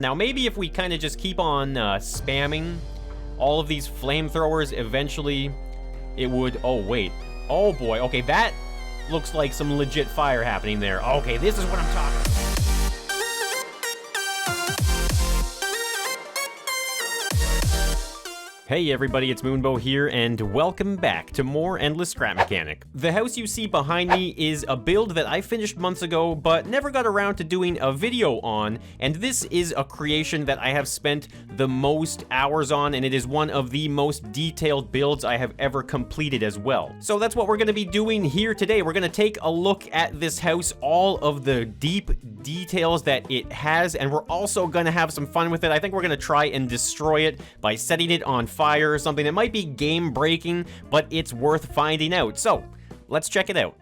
Now, maybe if we kind of just keep on spamming all of these flamethrowers, eventually it would... Oh, wait. Oh, boy. Okay, that looks like some legit fire happening there. Okay, this is what I'm talking about. Hey everybody, it's Moonbo here, and welcome back to more Endless Scrap Mechanic. The house you see behind me is a build that I finished months ago, but never got around to doing a video on, and this is a creation that I have spent the most hours on, and it is one of the most detailed builds I have ever completed as well. So that's what we're going to be doing here today. We're going to take a look at this house, all of the deep details that it has, and we're also going to have some fun with it. I think we're going to try and destroy it by setting it on fire or something. It might be game breaking, but it's worth finding out. So let's check it out.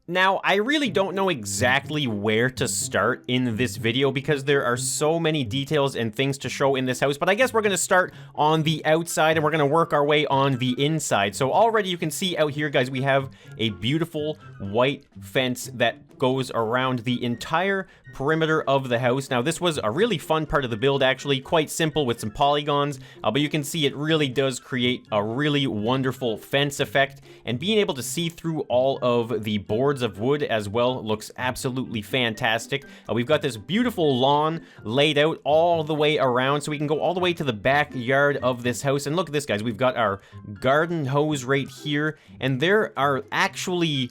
Now, I really don't know exactly where to start in this video because there are so many details and things to show in this house, but I guess we're going to start on the outside and we're going to work our way on the inside. So already you can see out here, guys, we have a beautiful white fence that goes around the entire perimeter of the house. Now, this was a really fun part of the build, actually, quite simple with some polygons, but you can see it really does create a really wonderful fence effect, and being able to see through all of the boards of wood as well looks absolutely fantastic. We've got this beautiful lawn laid out all the way around, so we can go all the way to the backyard of this house. And look at this, guys, we've got our garden hose right here, and there are actually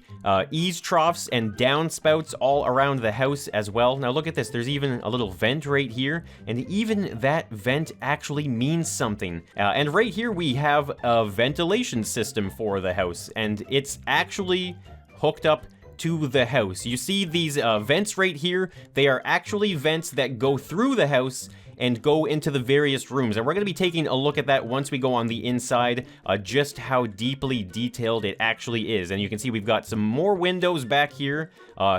eaves troughs and downspouts all around the house as well. Now look at this, there's even a little vent right here, and even that vent actually means something. And right here we have a ventilation system for the house, and it's actually hooked up to the house. You see these vents right here, they are actually vents that go through the house and go into the various rooms, and we're going to be taking a look at that once we go on the inside, just how deeply detailed it actually is. And you can see we've got some more windows back here,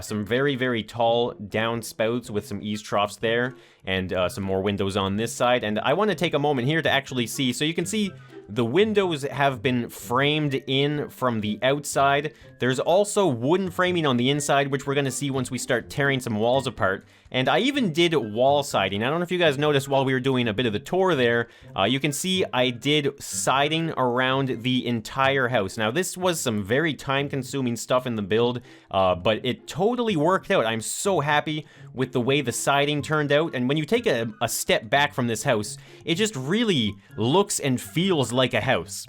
some very, very tall downspouts with some eaves troughs there, and some more windows on this side. And I want to take a moment here to actually see, so you can see the windows have been framed in from the outside. There's also wooden framing on the inside, which we're going to see once we start tearing some walls apart. And I even did wall siding. I don't know if you guys noticed while we were doing a bit of the tour there, you can see I did siding around the entire house. Now, this was some very time-consuming stuff in the build, but it totally worked out. I'm so happy with the way the siding turned out. And when you take a step back from this house, it just really looks and feels like a house.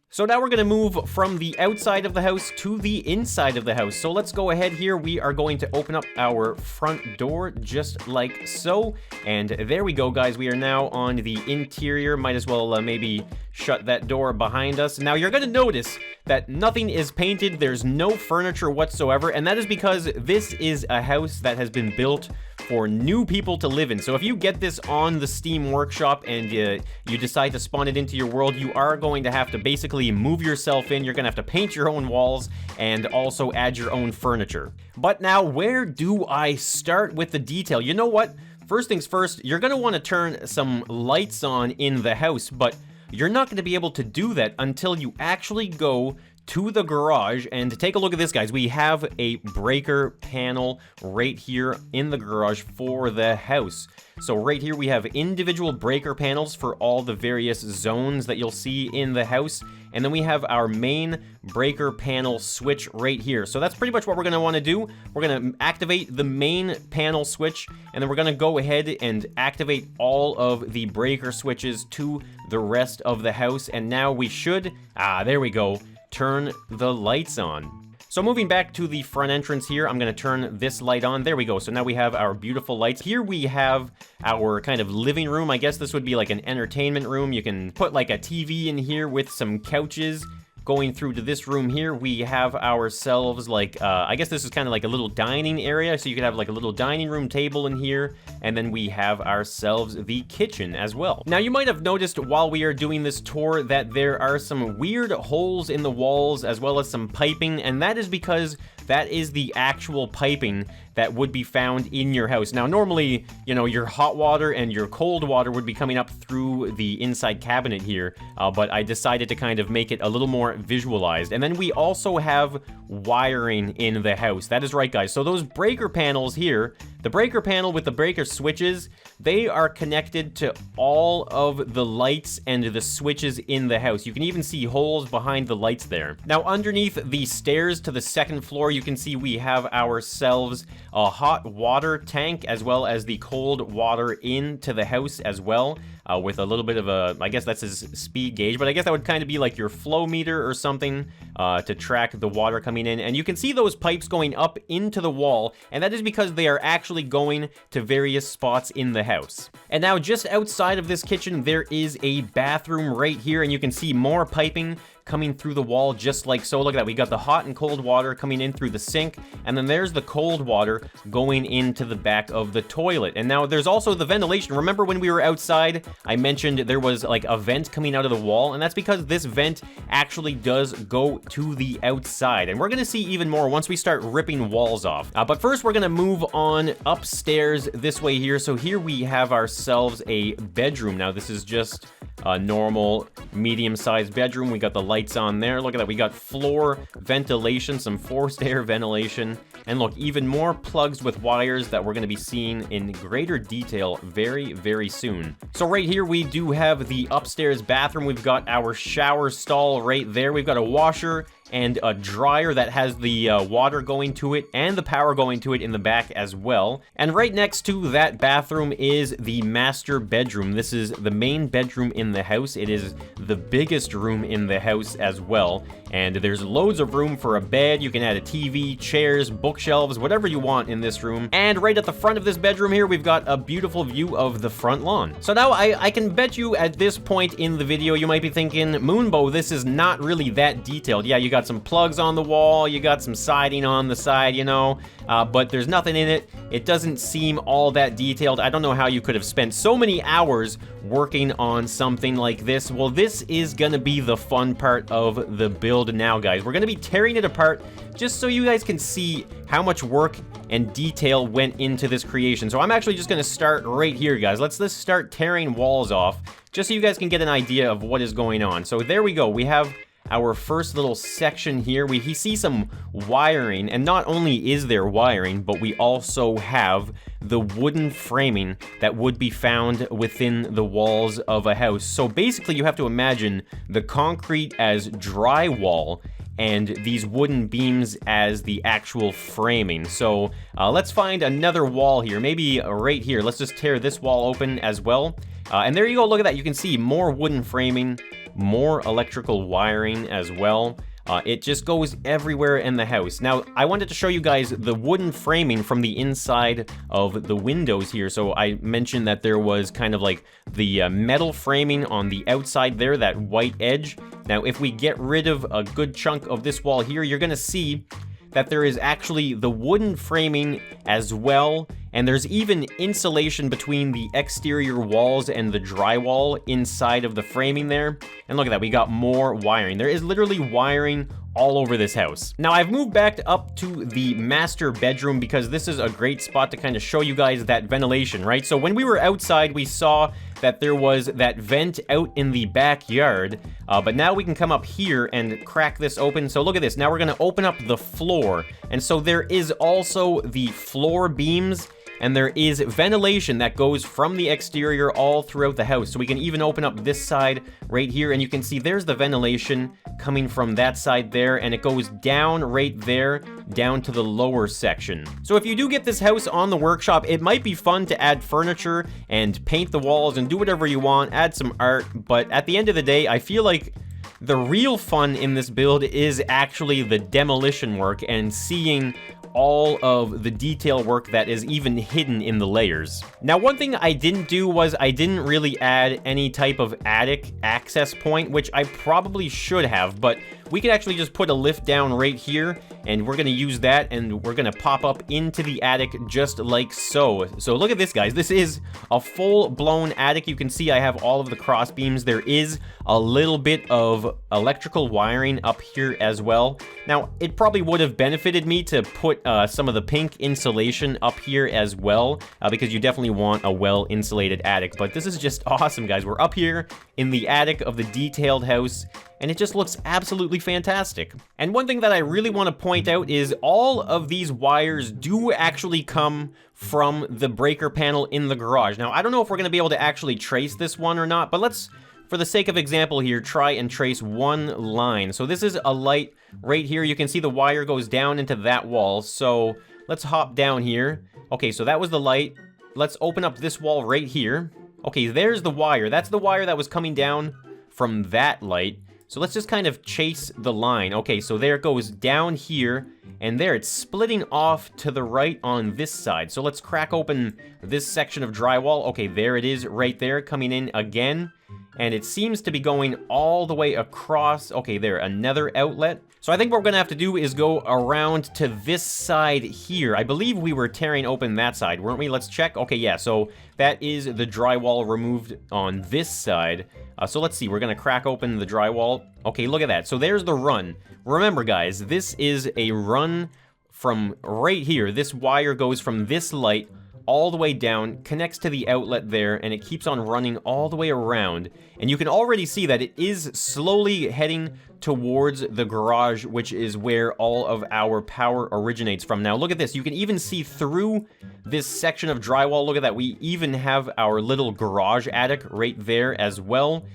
So now we're going to move from the outside of the house to the inside of the house. So let's go ahead here. We are going to open up our front door just like so. And there we go, guys. We are now on the interior. Might as well maybe shut that door behind us. Now you're going to notice that nothing is painted. There's no furniture whatsoever. And that is because this is a house that has been built for new people to live in. So if you get this on the Steam Workshop and you decide to spawn it into your world, you are going to have to basically move yourself in. You're going to have to paint your own walls and also add your own furniture. But now, where do I start with the detail? You know what? First things first, you're going to want to turn some lights on in the house, but you're not going to be able to do that until you actually go to the garage. And take a look at this, guys. We have a breaker panel right here in the garage for the house. So right here we have individual breaker panels for all the various zones that you'll see in the house. And then we have our main breaker panel switch right here. So that's pretty much what we're going to want to do. We're going to activate the main panel switch, and then we're going to go ahead and activate all of the breaker switches to the rest of the house. And now we should, there we go, turn the lights on. So moving back to the front entrance here, I'm going to turn this light on. There we go. So now we have our beautiful lights. Here we have our kind of living room. I guess this would be like an entertainment room. You can put like a TV in here with some couches. Going through to this room here, we have ourselves like, I guess this is kind of like a little dining area. So you could have like a little dining room table in here. And then we have ourselves the kitchen as well. Now you might have noticed while we are doing this tour that there are some weird holes in the walls as well as some piping. And that is because that is the actual piping that would be found in your house. Now, normally, you know, your hot water and your cold water would be coming up through the inside cabinet here, but I decided to kind of make it a little more visualized. And then we also have wiring in the house. That is right, guys. So those breaker panels here, The breaker panel with the breaker switches, they are connected to all of the lights and the switches in the house. You can even see holes behind the lights there. Now, underneath the stairs to the second floor, you can see we have ourselves a hot water tank as well as the cold water into the house as well. With a little bit of a, I guess that's his speed gauge, but I guess that would kind of be like your flow meter or something to track the water coming in. And you can see those pipes going up into the wall, and that is because they are actually going to various spots in the house. And now just outside of this kitchen, there is a bathroom right here, and you can see more piping coming through the wall just like so. Look at that. We got the hot and cold water coming in through the sink, and then there's the cold water going into the back of the toilet. And now there's also the ventilation. Remember when we were outside, I mentioned there was like a vent coming out of the wall, and that's because this vent actually does go to the outside. And we're gonna see even more once we start ripping walls off. But first we're gonna move on upstairs this way here. So here we have ourselves a bedroom. Now this is just a normal medium-sized bedroom. We got the lights on there. Look at that. We got floor ventilation, some forced air ventilation, and look, even more plugs with wires that we're going to be seeing in greater detail very, very soon. So right here we do have the upstairs bathroom. We've got our shower stall right there. We've got a washer and a dryer that has the water going to it and the power going to it in the back as well. And right next to that bathroom is the master bedroom. This is the main bedroom in the house. It is the biggest room in the house as well. And there's loads of room for a bed. You can add a TV, chairs, bookshelves, whatever you want in this room. And right at the front of this bedroom here, we've got a beautiful view of the front lawn. So now I can bet you at this point in the video, you might be thinking, Moonbo, this is not really that detailed. Yeah, you got some plugs on the wall, you got some siding on the side, you know, but there's nothing in it. It doesn't seem all that detailed. I don't know how you could have spent so many hours working on something like this. Well, this is gonna be the fun part of the build now, guys. We're gonna be tearing it apart just so you guys can see how much work and detail went into this creation. So I'm actually just gonna start right here, guys. Let's start tearing walls off just so you guys can get an idea of what is going on. So there we go. We have our first little section here. We see some wiring, and not only is there wiring, but we also have the wooden framing that would be found within the walls of a house. So basically you have to imagine the concrete as drywall and these wooden beams as the actual framing. So let's find another wall here, maybe right here. Let's just tear this wall open as well. And there you go, look at that. You can see more wooden framing, more electrical wiring as well. It just goes everywhere in the house. Now, I wanted to show you guys the wooden framing from the inside of the windows here. So I mentioned that there was kind of like the metal framing on the outside there, that white edge. Now, if we get rid of a good chunk of this wall here, you're gonna see that there is actually the wooden framing as well, and there's even insulation between the exterior walls and the drywall inside of the framing there. And look at that, we got more wiring. There is literally wiring all over this house. Now, I've moved back up to the master bedroom because this is a great spot to kind of show you guys that ventilation, right? So when we were outside, we saw that there was that vent out in the backyard, but now we can come up here and crack this open. So look at this. Now we're gonna open up the floor. And so there is also the floor beams, and there is ventilation that goes from the exterior all throughout the house. So we can even open up this side right here, and you can see there's the ventilation coming from that side there, and it goes down right there, down to the lower section. So if you do get this house on the workshop, it might be fun to add furniture and paint the walls and do whatever you want, add some art, but at the end of the day, I feel like the real fun in this build is actually the demolition work and seeing all of the detail work that is even hidden in the layers. Now, one thing I didn't do was I didn't really add any type of attic access point, which I probably should have, but we could actually just put a lift down right here, and we're gonna use that, and we're gonna pop up into the attic just like so. So look at this, guys. This is a full-blown attic. You can see I have all of the cross beams. There is a little bit of electrical wiring up here as well. Now, it probably would have benefited me to put some of the pink insulation up here as well, because you definitely want a well-insulated attic. But this is just awesome, guys. We're up here in the attic of the detailed house, and it just looks absolutely fantastic. And one thing that I really want to point out is all of these wires do actually come from the breaker panel in the garage. Now, I don't know if we're going to be able to actually trace this one or not, but let's, for the sake of example here, try and trace one line. So this is a light right here. You can see the wire goes down into that wall. So let's hop down here. Okay, so that was the light. Let's open up this wall right here. Okay, there's the wire. That's the wire that was coming down from that light. So let's just kind of chase the line. Okay, so there it goes down here, and there it's splitting off to the right on this side. So let's crack open this section of drywall. Okay, there it is right there, coming in again. And it seems to be going all the way across. Okay, there, another outlet. So I think what we're gonna have to do is go around to this side here. I believe we were tearing open that side, weren't we? Let's check. Okay, yeah, so that is the drywall removed on this side. So let's see, we're gonna crack open the drywall. Okay, look at that. So there's the run. Remember, guys, this is a run from right here. This wire goes from this light all the way down, connects to the outlet there, and it keeps on running all the way around. And you can already see that it is slowly heading towards the garage, which is where all of our power originates from. Now, look at this. You can even see through this section of drywall. Look at that. We even have our little garage attic right there as well,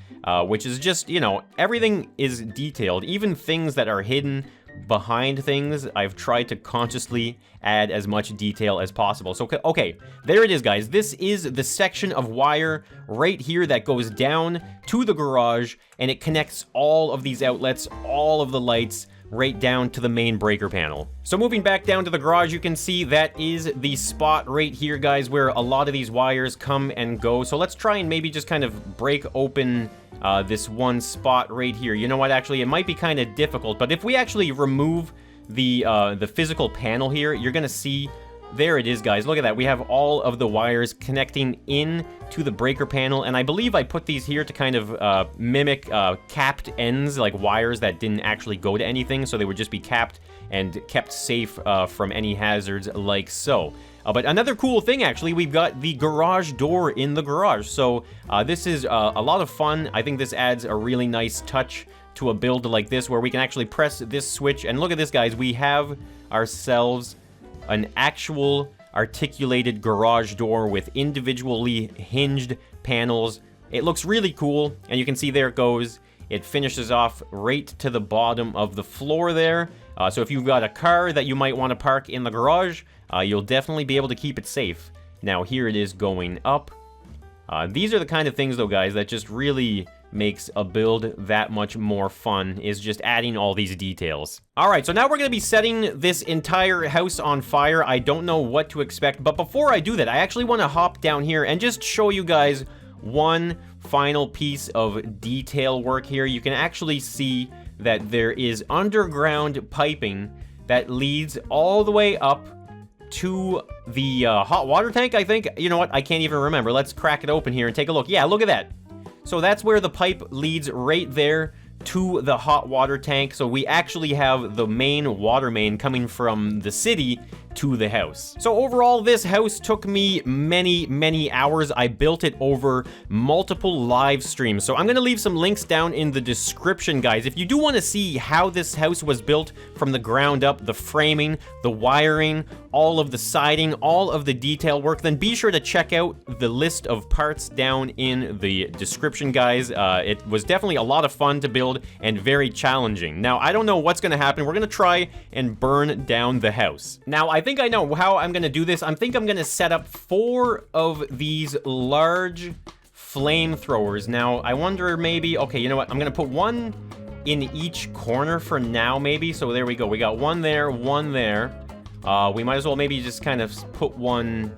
which is just, you know, everything is detailed. Even things that are hidden behind things, I've tried to consciously add as much detail as possible. So, okay, there it is, guys. This is the section of wire right here that goes down to the garage, and it connects all of these outlets, all of the lights, right down to the main breaker panel. So moving back down to the garage, you can see that is the spot right here, guys, where a lot of these wires come and go. So let's try and maybe just kind of break open this one spot right here. You know what, actually, it might be kind of difficult, but if we actually remove the physical panel here, you're gonna see, there it is, guys. Look at that. We have all of the wires connecting in to the breaker panel, and I believe I put these here to kind of mimic capped ends, like wires that didn't actually go to anything, so they would just be capped and kept safe from any hazards like so. But another cool thing, actually, we've got the garage door in the garage. So this is a lot of fun. I think this adds a really nice touch to a build like this, where we can actually press this switch. And look at this, guys. We have ourselves an actual articulated garage door with individually hinged panels. It looks really cool. And you can see there it goes. It finishes off right to the bottom of the floor there. So if you've got a car that you might want to park in the garage, you'll definitely be able to keep it safe. Now, here it is going up. These are the kind of things, though, guys, that just really makes a build that much more fun, is just adding all these details. All right, so now we're going to be setting this entire house on fire. I don't know what to expect, but before I do that, I actually want to hop down here and just show you guys one final piece of detail work here. You can actually see that there is underground piping that leads all the way up to the hot water tank, I think. You know what? I can't even remember. Let's crack it open here and take a look. Yeah, look at that. So that's where the pipe leads right there to the hot water tank. So we actually have the main water main coming from the city to the house. So overall, this house took me many hours. I built it over multiple live streams. So I'm gonna leave some links down in the description, guys. If you do want to see how this house was built from the ground up, the framing, the wiring, all of the siding, all of the detail work, then be sure to check out the list of parts down in the description, guys. It was definitely a lot of fun to build and very challenging. Now, I don't know what's gonna happen. We're gonna try and burn down the house. Now, I think I know how I'm gonna do this. I think I'm gonna set up 4 of these large flamethrowers. Now, I wonder maybe, okay, you know what? I'm gonna put one in each corner for now, maybe. So there we go. We got one there, one there. We might as well maybe just kind of put one,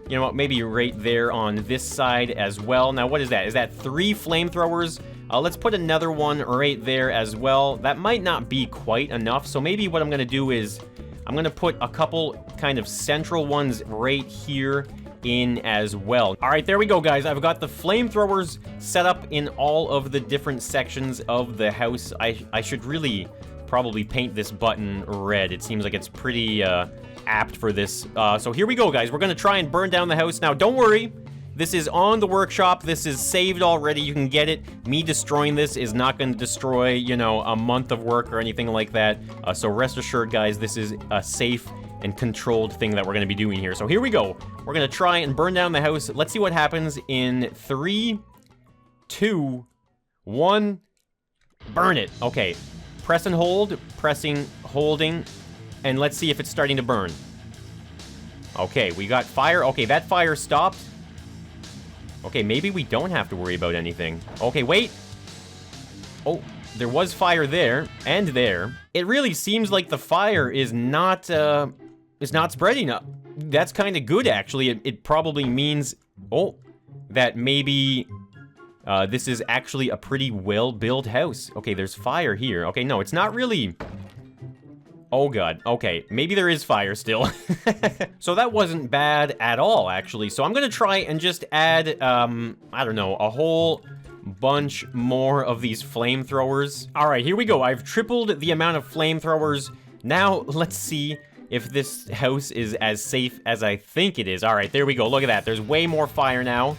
you know what, maybe right there on this side as well. Now, what is that? Is that 3 flamethrowers? Let's put another one right there as well. That might not be quite enough. So maybe what I'm gonna do is I'm gonna put a couple kind of central ones right here in as well. All right, there we go, guys. I've got the flamethrowers set up in all of the different sections of the house. I should really probably paint this button red. It seems like it's pretty apt for this. So here we go, guys. We're gonna try and burn down the house. Now, don't worry. This is on the workshop. This is saved already. You can get it. Me destroying this is not going to destroy, you know, a month of work or anything like that. So rest assured, guys, this is a safe and controlled thing that we're going to be doing here. So here we go. We're going to try and burn down the house. Let's see what happens in 3, 2, 1. Burn it. Okay. Press and hold. Pressing, holding. And let's see if it's starting to burn. Okay, we got fire. Okay, that fire stopped. Okay, maybe we don't have to worry about anything. Okay, wait. Oh, there was fire there and there. It really seems like the fire is not spreading up. That's kind of good, actually. It probably means, that maybe this is actually a pretty well-built house. Okay, there's fire here. Okay, no, it's not really... Oh god, okay, maybe there is fire still. So that wasn't bad at all, actually. So I'm gonna try and just add, I don't know, a whole bunch more of these flamethrowers. All right, here we go. I've tripled the amount of flamethrowers. Now, let's see if this house is as safe as I think it is. All right, there we go. Look at that. There's way more fire now.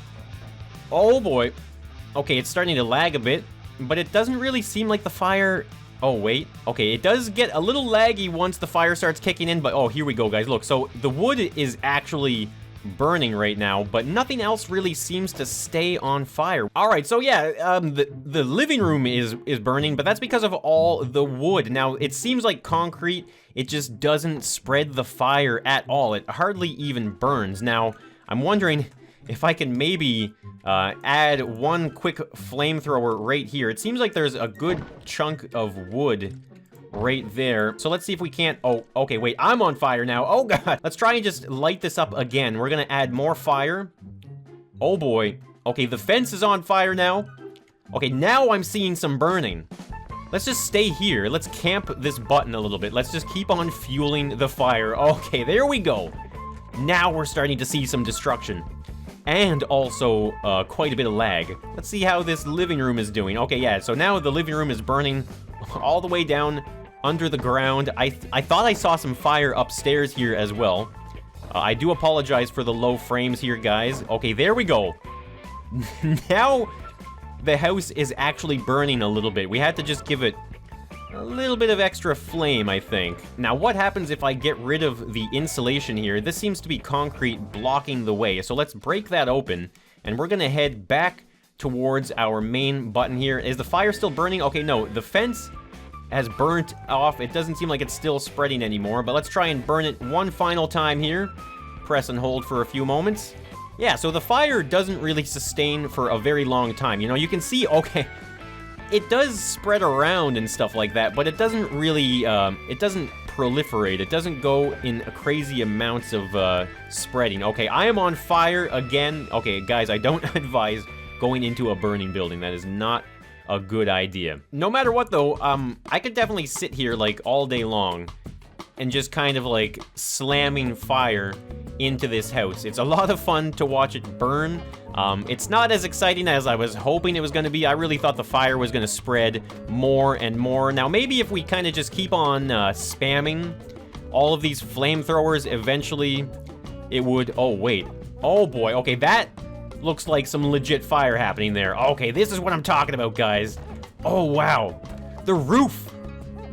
Oh boy. Okay, it's starting to lag a bit, but it doesn't really seem like the fire... Oh, wait. Okay, it does get a little laggy once the fire starts kicking in, but oh, here we go, guys. Look, so the wood is actually burning right now, but nothing else really seems to stay on fire. All right, so yeah, the living room is burning, but that's because of all the wood. Now, it seems like concrete, it just doesn't spread the fire at all. It hardly even burns. Now, I'm wondering if I can maybe add one quick flamethrower right here. It seems like there's a good chunk of wood right there. So let's see if we can't... Oh, okay, wait, I'm on fire now. Oh, God. Let's try and just light this up again. We're gonna add more fire. Oh, boy. Okay, the fence is on fire now. Okay, now I'm seeing some burning. Let's just stay here. Let's camp this button a little bit. Let's just keep on fueling the fire. Okay, there we go. Now we're starting to see some destruction. And also, quite a bit of lag. Let's see how this living room is doing. Okay, yeah, so now the living room is burning all the way down under the ground. I thought I saw some fire upstairs here as well. I do apologize for the low frames here, guys. Okay, there we go. Now, the house is actually burning a little bit. We had to just give it a little bit of extra flame, I think. Now, what happens if I get rid of the insulation here? This seems to be concrete blocking the way. So let's break that open, and we're gonna head back towards our main button here. Is the fire still burning? Okay, no, the fence has burnt off. It doesn't seem like it's still spreading anymore, but let's try and burn it one final time here. Press and hold for a few moments. Yeah, so the fire doesn't really sustain for a very long time. You know, you can see, okay, it does spread around and stuff like that, but it doesn't really, it doesn't proliferate. It doesn't go in crazy amounts of spreading. Okay, I am on fire again. Okay, guys, I don't advise going into a burning building. That is not a good idea. No matter what, though, I could definitely sit here, like, all day long and just kind of, like, slamming fire into this house. It's a lot of fun to watch it burn. It's not as exciting as I was hoping it was going to be. I really thought the fire was going to spread more and more. Now, maybe if we kind of just keep on spamming all of these flamethrowers, eventually it would... Oh, wait. Oh, boy. Okay, that looks like some legit fire happening there. Okay, this is what I'm talking about, guys. Oh, wow. The roof.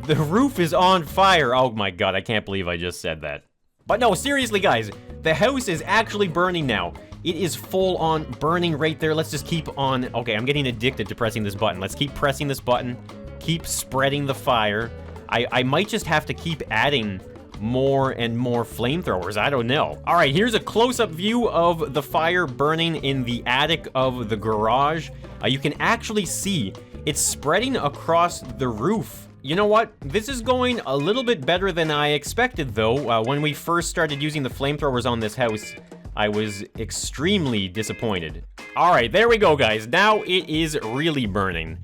The roof is on fire. Oh, my God. I can't believe I just said that. But no, seriously, guys. The house is actually burning now. It is full on burning right there. Let's just keep on... Okay, I'm getting addicted to pressing this button. Let's keep pressing this button. Keep spreading the fire. I might just have to keep adding more and more flamethrowers. I don't know. All right, here's a close-up view of the fire burning in the attic of the garage. You can actually see it's spreading across the roof. You know what? This is going a little bit better than I expected, though. When we first started using the flamethrowers on this house, I was extremely disappointed. All right, there we go, guys. Now it is really burning.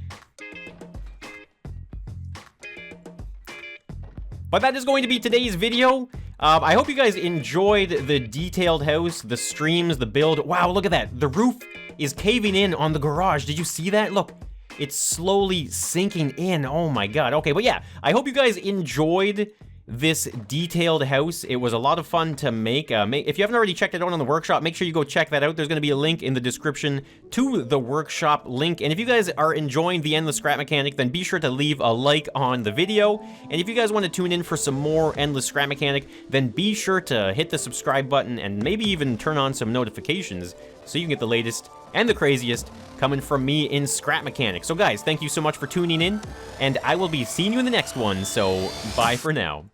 But that is going to be today's video. I hope you guys enjoyed the detailed house, the streams, the build. Wow, look at that. The roof is caving in on the garage. Did you see that? Look, it's slowly sinking in. Oh my God. Okay, but yeah, I hope you guys enjoyed this detailed house. It was a lot of fun to make. If you haven't already checked it out on the workshop, make sure you go check that out. There's going to be a link in the description to the workshop link. And if you guys are enjoying the endless scrap mechanic, then be sure to leave a like on the video. And if you guys want to tune in for some more endless scrap mechanic, then be sure to hit the subscribe button and maybe even turn on some notifications so you can get the latest and the craziest coming from me in scrap mechanics. So guys, thank you so much for tuning in, and I will be seeing you in the next one, so bye for now.